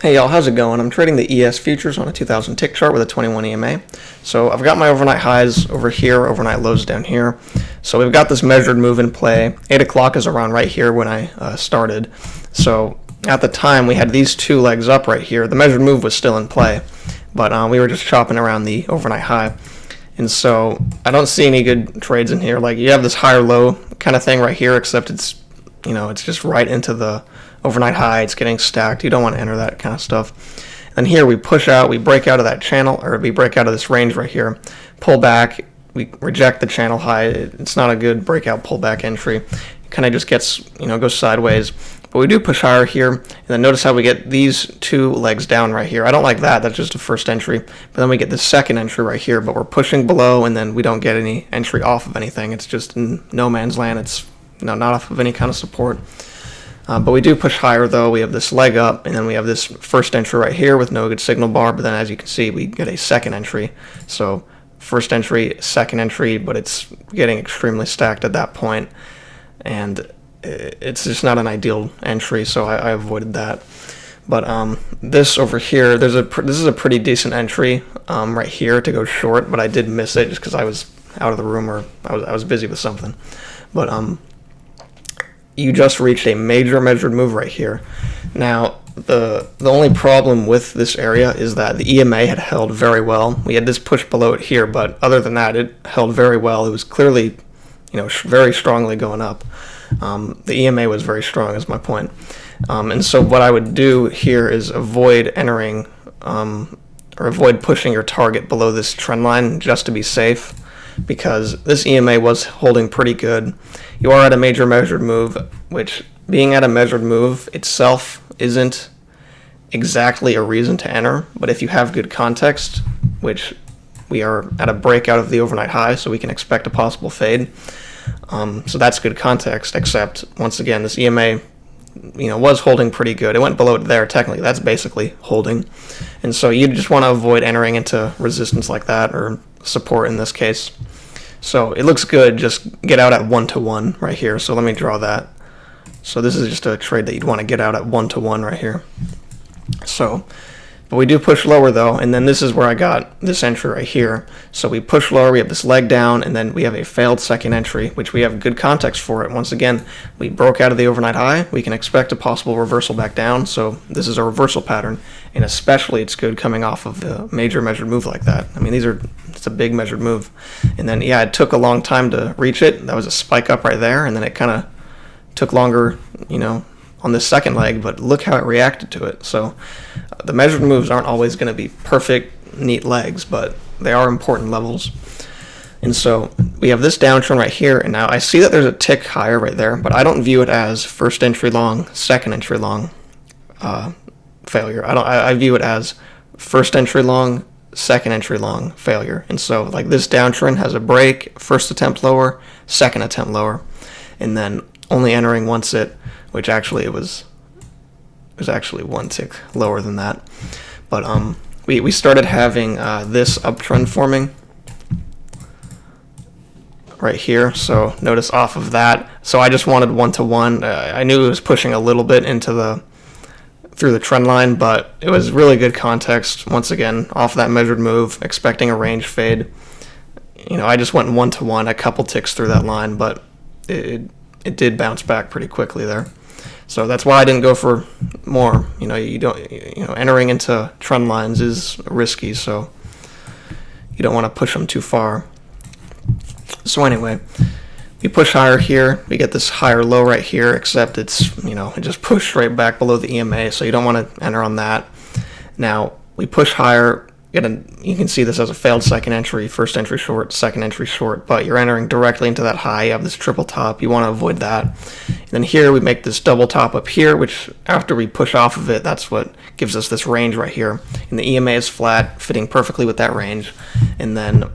Hey y'all, how's it going? I'm trading the ES futures on a 2000 tick chart with a 21 EMA. So I've got my overnight highs over here, overnight lows down here. So we've got this measured move in play. 8 o'clock is around right here when I started. So at the time we had these two legs up right here. The measured move was still in play, but we were just chopping around the overnight high. And so I don't see any good trades in here. Like, you have this higher low kind of thing right here, except it's just right into the overnight high. It's getting stacked. You don't want to enter that kind of stuff. And here we push out, we break out of that channel, or we break out of this range right here, pull back, we reject the channel high. It's not a good breakout pullback entry. It kind of just gets, goes sideways. But we do push higher here, and then notice how we get these two legs down right here. I don't like that. That's just a first entry. But then we get the second entry right here, but we're pushing below, and then we don't get any entry off of anything. It's just in no man's land. It's not off of any kind of support. But we do push higher, though. We have this leg up, and then we have this first entry right here with no good signal bar. But then, as you can see, we get a second entry. So first entry, second entry, but it's getting extremely stacked at that point. And it's just not an ideal entry, so I avoided that. But this over here, this is a pretty decent entry right here to go short, but I did miss it just because I was out of the room, or I was busy with something. But you just reached a major measured move right here. Now, the only problem with this area is that the EMA had held very well. We had this push below it here, but other than that, it held very well. It was clearly, very strongly going up. The EMA was very strong, is my point. And so what I would do here is avoid entering or avoid pushing your target below this trend line just to be safe, because this EMA was holding pretty good. You are at a major measured move, which, being at a measured move itself isn't exactly a reason to enter, but if you have good context, which we are at a breakout of the overnight high, so we can expect a possible fade. So that's good context, except, once again, this EMA, was holding pretty good. It went below it there, technically. That's basically holding. And so you just want to avoid entering into resistance like that, or support in this case. So it looks good, just get out at 1-to-1 right here. So let me draw that. So this is just a trade that you'd want to get out at 1-to-1 right here. So, but we do push lower though, and then this is where I got this entry right here. So we push lower, we have this leg down, and then we have a failed second entry, which we have good context for it. Once again, we broke out of the overnight high. We can expect a possible reversal back down, so this is a reversal pattern, and especially it's good coming off of a major measured move like that. I mean, it's a big measured move. And then, yeah, it took a long time to reach it. That was a spike up right there, and then it kind of took longer, on this second leg, but look how it reacted to it. So the measured moves aren't always going to be perfect, neat legs, but they are important levels. And so we have this downtrend right here, and now I see that there's a tick higher right there, but I don't view it as first entry long, second entry long failure. I view it as first entry long, second entry long failure. And so, like, this downtrend has a break, first attempt lower, second attempt lower, and then only entering once which actually it was actually one tick lower than that. But we started having this uptrend forming right here. So notice off of that. So I just wanted 1-to-1. I knew it was pushing a little bit through the trend line, but it was really good context. Once again, off that measured move, expecting a range fade. I just went 1-to-1, a couple ticks through that line, but it did bounce back pretty quickly there. So that's why I didn't go for more. Entering into trend lines is risky, so you don't want to push them too far. So anyway, we push higher here. We get this higher low right here, except it's, it just pushed right back below the EMA, so you don't want to enter on that. Now, we push higher. You can see this as a failed second entry, first entry short, second entry short, but you're entering directly into that high. You have this triple top. You want to avoid that. And then here we make this double top up here, which after we push off of it, that's what gives us this range right here. And the EMA is flat, fitting perfectly with that range. And then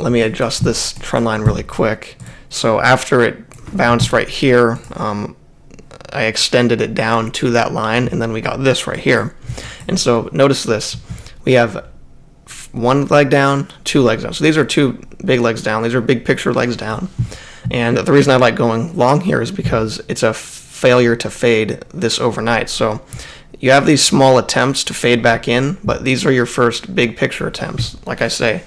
let me adjust this trend line really quick. So after it bounced right here, I extended it down to that line, and then we got this right here. And so notice this. We have one leg down, two legs down. So these are two big legs down. These are big picture legs down. And the reason I like going long here is because it's a failure to fade this overnight. So you have these small attempts to fade back in, but these are your first big picture attempts. Like I say,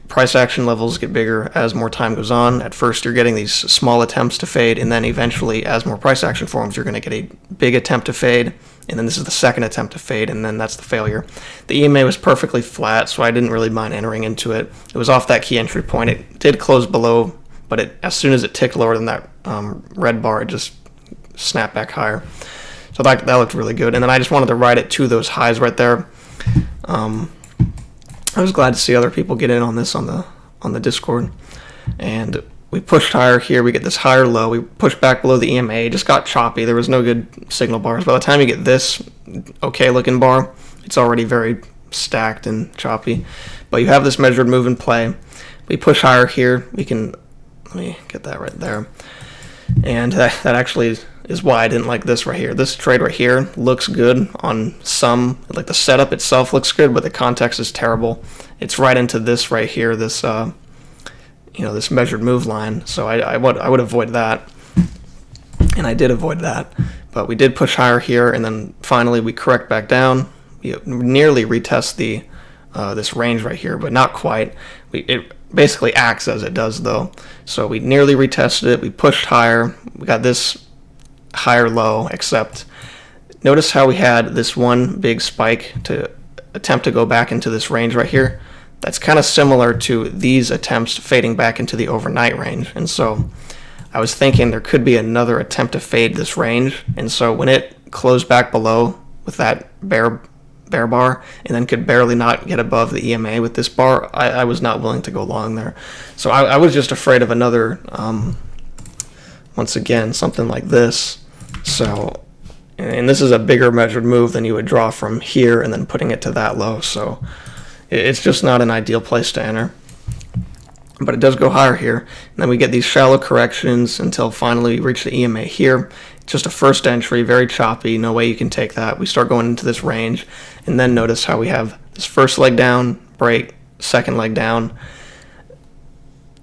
price action levels get bigger as more time goes on. At first, you're getting these small attempts to fade, and then eventually, as more price action forms, you're going to get a big attempt to fade, and then this is the second attempt to fade, and then that's the failure. The EMA was perfectly flat, so I didn't really mind entering into it. It was off that key entry point. It did close below, but as soon as it ticked lower than that red bar, it just snapped back higher. So that looked really good. And then I just wanted to ride it to those highs right there. I was glad to see other people get in on this on the Discord. And we pushed higher here. We get this higher low. We pushed back below the EMA. It just got choppy. There was no good signal bars. By the time you get this okay looking bar, it's already very stacked and choppy. But you have this measured move in play. We push higher here. Let me get that right there. And that actually is why I didn't like this right here. This trade right here looks good on some, like the setup itself looks good, but the context is terrible. It's right into this right here, this this measured move line. So I would avoid that, and I did avoid that. But we did push higher here, and then finally we correct back down. We nearly retest this range right here, but not quite. It basically acts as it does though. So we nearly retested it. We pushed higher. We got this higher low, except notice how we had this one big spike to attempt to go back into this range right here. That's kind of similar to these attempts fading back into the overnight range. And so I was thinking there could be another attempt to fade this range. And so when it closed back below with that bear bar and then could barely not get above the EMA with this bar, I was not willing to go long there. So I was just afraid of another, once again, something like this. So, and this is a bigger measured move than you would draw from here and then putting it to that low. So it's just not an ideal place to enter. But it does go higher here. And then we get these shallow corrections until finally we reach the EMA here. It's just a first entry, very choppy, no way you can take that. We start going into this range, and then notice how we have this first leg down, break, second leg down.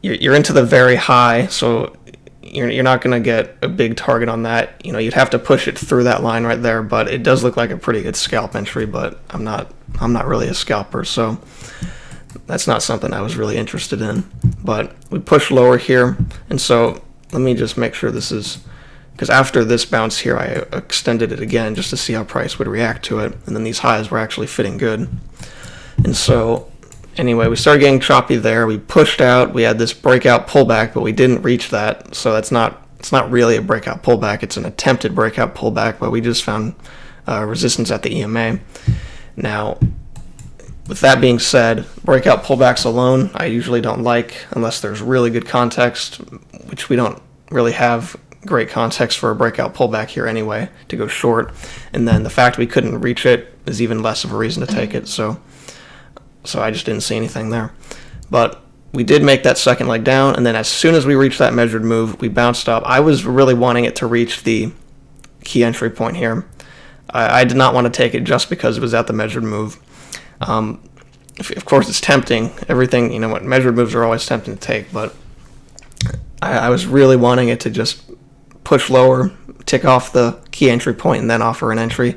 You're into the very high, so you're not going to get a big target on that. You'd have to push it through that line right there, but it does look like a pretty good scalp entry, but I'm not really a scalper, so that's not something I was really interested in. But we push lower here, and so let me just make sure this is, because after this bounce here, I extended it again just to see how price would react to it, and then these highs were actually fitting good. And so anyway, we started getting choppy there. We pushed out. We had this breakout pullback, but we didn't reach that, so it's not really a breakout pullback. It's an attempted breakout pullback, but we just found resistance at the EMA. Now, with that being said, breakout pullbacks alone, I usually don't like unless there's really good context, which we don't really have great context for a breakout pullback here anyway to go short. And then the fact we couldn't reach it is even less of a reason to take it. So I just didn't see anything there. But we did make that second leg down, and then as soon as we reached that measured move, we bounced up. I was really wanting it to reach the key entry point here. I did not want to take it just because it was at the measured move. Of course, it's tempting. Everything, what measured moves are always tempting to take, but I was really wanting it to just push lower, tick off the key entry point, and then offer an entry.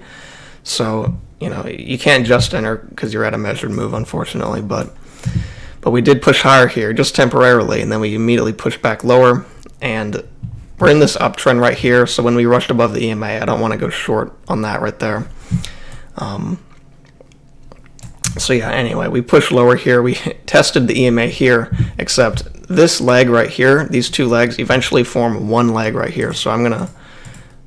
So, you can't just enter because you're at a measured move, unfortunately, but we did push higher here just temporarily, and then we immediately pushed back lower, and we're in this uptrend right here. So when we rushed above the EMA, I don't want to go short on that right there. So yeah, anyway, we pushed lower here. We tested the EMA here, except this leg right here, these two legs eventually form one leg right here. So I'm going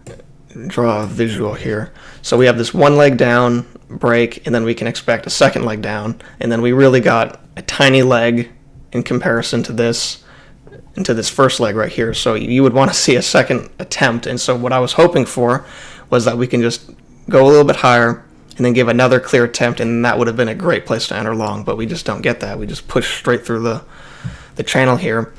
to draw a visual here. So we have this one leg down, break, and then we can expect a second leg down. And then we really got a tiny leg in comparison to this, into this first leg right here. So you would want to see a second attempt. And so what I was hoping for was that we can just go a little bit higher and then give another clear attempt, and that would have been a great place to enter long, but we just don't get that. We just push straight through the channel here.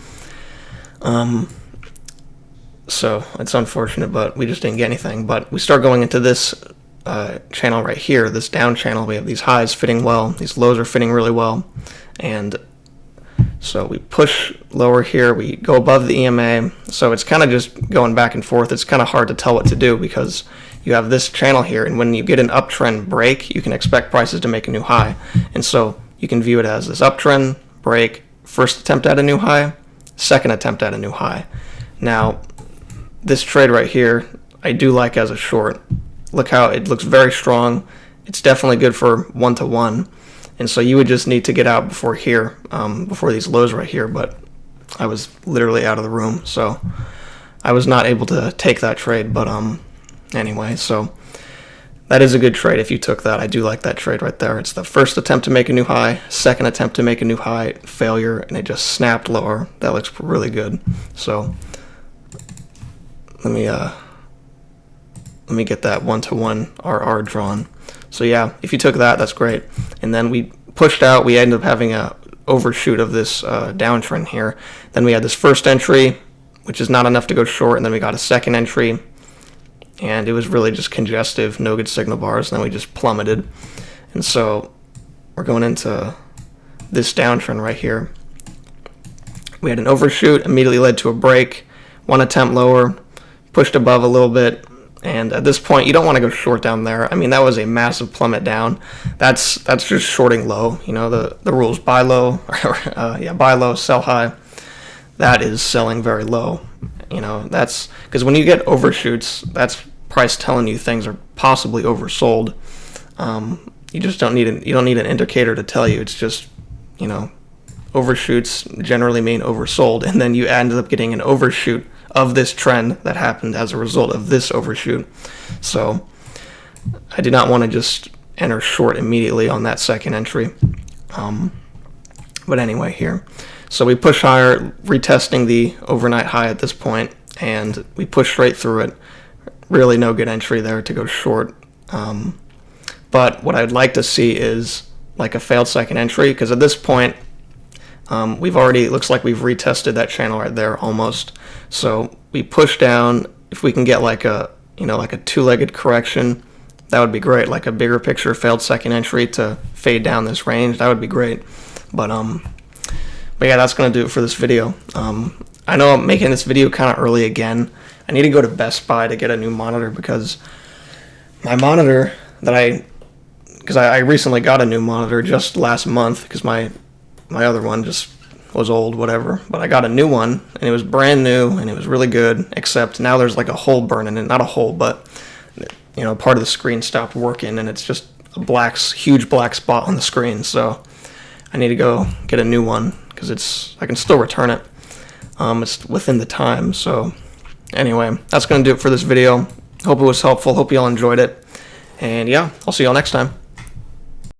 So it's unfortunate, but we just didn't get anything. But we start going into this channel right here, this down channel. We have these highs fitting well, these lows are fitting really well, and so we push lower here, we go above the EMA, so it's kind of just going back and forth. It's kind of hard to tell what to do because you have this channel here, and when you get an uptrend break, you can expect prices to make a new high. And so you can view it as this uptrend break, first attempt at a new high, second attempt at a new high. Now, this trade right here, I do like as a short. Look how it looks very strong. It's definitely good for 1-to-1. And so you would just need to get out before here, before these lows right here, but I was literally out of the room, so I was not able to take that trade. But anyway, so that is a good trade if you took that. I do like that trade right there. It's the first attempt to make a new high, second attempt to make a new high, failure, and it just snapped lower. That looks really good. So let me get that 1-to-1 RR drawn. So yeah, if you took that, that's great. And then we pushed out. We ended up having a overshoot of this downtrend here. Then we had this first entry, which is not enough to go short, and then we got a second entry, and it was really just congestive, no good signal bars, and then we just plummeted. And so we're going into this downtrend right here. We had an overshoot, immediately led to a break, one attempt lower, pushed above a little bit, and at this point, you don't want to go short down there. I mean, that was a massive plummet down. That's just shorting low. You know, the rules: buy low, buy low, sell high. That is selling very low. You know, that's because when you get overshoots, that's price telling you things are possibly oversold. You just don't need an indicator to tell you. It's just, you know, overshoots generally mean oversold, and then you ended up getting an overshoot of this trend that happened as a result of this overshoot. So I did not want to just enter short immediately on that second entry. But anyway, here. So we push higher, retesting the overnight high at this point, and we push straight through it. Really no good entry there to go short. But what I'd like to see is like a failed second entry, because at this point, it looks like we've retested that channel right there almost. So we push down. If we can get like a two-legged correction, that would be great. Like a bigger picture failed second entry to fade down this range, that would be great. But yeah, that's gonna do it for this video. I know I'm making this video kind of early again. I need to go to Best Buy to get a new monitor, because my monitor because I recently got a new monitor just last month, because my other one just was old, whatever. But I got a new one, and it was brand new, and it was really good, except now there's like a hole burning in it. Not a hole, but, you know, part of the screen stopped working, and it's just a huge black spot on the screen. So I need to go get a new one, because I can still return it. It's within the time. So anyway, that's going to do it for this video. Hope it was helpful. Hope you all enjoyed it. And yeah, I'll see you all next time.